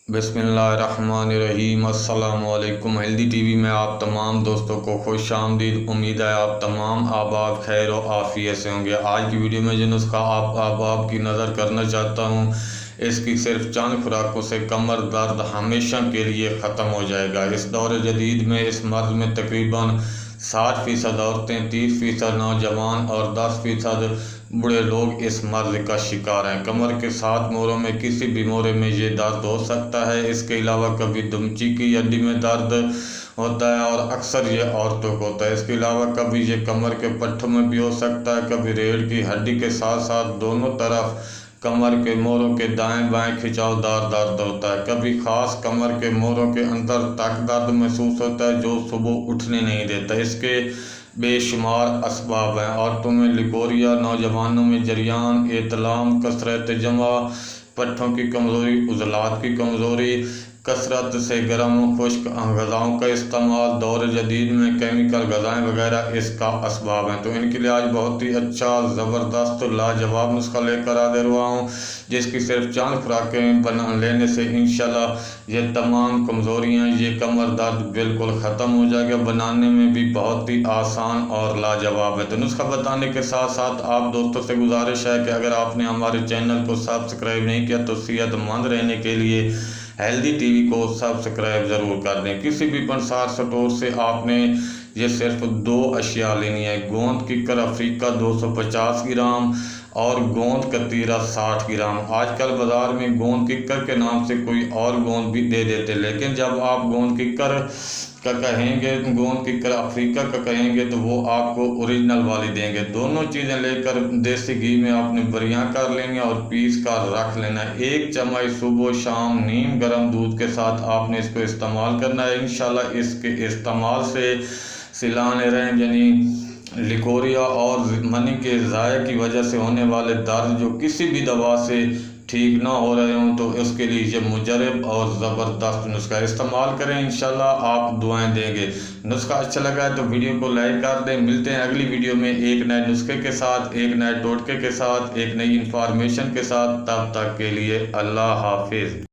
बिस्मिल्लाहिर्रहमानिर्रहीम। अस्सलाम वालेकुम। हेल्दी टीवी में आप तमाम दोस्तों को खुश आमदीद। उम्मीद है आप तमाम आबाद खैर और आफियत से होंगे। आज की वीडियो में जो नुस्खा आप की नज़र करना चाहता हूँ, इसकी सिर्फ चंद खुराकों से कमर दर्द हमेशा के लिए ख़त्म हो जाएगा। इस दौर जदीद में इस मर्ज़ में तकरीबन 60% औरतें, 30% नौजवान और 10% बूढ़े लोग इस मर्ज़ का शिकार हैं। कमर के 7 मोड़ों में किसी भी मोड़े में ये दर्द हो सकता है। इसके अलावा कभी दुमची की हड्डी में दर्द होता है और अक्सर ये औरतों को होता है। इसके अलावा कभी ये कमर के पट्टों में भी हो सकता है। कभी रीढ़ की हड्डी के साथ साथ दोनों तरफ कमर के मोड़ों के दाएं बाएं खिंचावदार दर्द होता है। कभी खास कमर के मोड़ों के अंदर तक दर्द महसूस होता है जो सुबह उठने नहीं देता। इसके बेशुमार असबाब हैं। औरतों में लिकोरिया, नौजवानों में जरियान, एतलाम, कसरत जमा, पट्ठों की कमज़ोरी, उज़लात की कमज़ोरी, कसरत से गर्म खुश्क ग़िज़ाओं का इस्तेमाल, दौर जदीद में केमिकल ग़िज़ाएँ वगैरह इसका असबाब हैं। तो इनके लिए आज बहुत ही अच्छा ज़बरदस्त लाजवाब नुस्खा लेकर हाज़िर हुआ हूँ, जिसकी सिर्फ चंद खुराकें बना लेने से इंशाल्लाह ये तमाम कमज़ोरियाँ, ये कमर दर्द बिल्कुल ख़त्म हो जाएगा। बनाने में भी बहुत ही आसान और लाजवाब है। तो नुस्खा बताने के साथ साथ आप दोस्तों से गुजारिश है कि अगर आपने हमारे चैनल को सब्सक्राइब नहीं किया तो सेहतमंद रहने के लिए हेल्दी टीवी को सब्सक्राइब ज़रूर कर दें। किसी भी पंसार स्टोर से आपने ये सिर्फ 2 अशिया लेनी है। गोंद किक्कर अफ्रीका 250 ग्राम और गोंद कतीरा 60 ग्राम। आजकल बाज़ार में गोंद किक्कर के नाम से कोई और गोंद भी दे देते, लेकिन जब आप गोंद किक्कर का कहेंगे, गोंद किक्कर अफ्रीका का कहेंगे तो वो आपको ओरिजिनल वाली देंगे। दोनों चीज़ें लेकर देसी घी में आपने बरियां कर लेंगे और पीस कर रख लेना है। 1 चम्मच सुबह शाम नीम गर्म दूध के साथ आपने इसको इस्तेमाल करना है। इंशाल्लाह इसके इस्तेमाल से सिलाने रहें, यानी लिकोरिया और मनी के ज़ाये की वजह से होने वाले दर्द जो किसी भी दवा से ठीक ना हो रहे हों, तो उसके लिए ये मुजरब और ज़बरदस्त नुस्खा इस्तेमाल करें। इंशाल्लाह आप दुआएं देंगे। नुस्खा अच्छा लगा है तो वीडियो को लाइक कर दें। मिलते हैं अगली वीडियो में एक नए नुस्खे के साथ, एक नए टोटके के साथ, एक नई इंफॉर्मेशन के साथ। तब तक के लिए अल्लाह हाफिज़।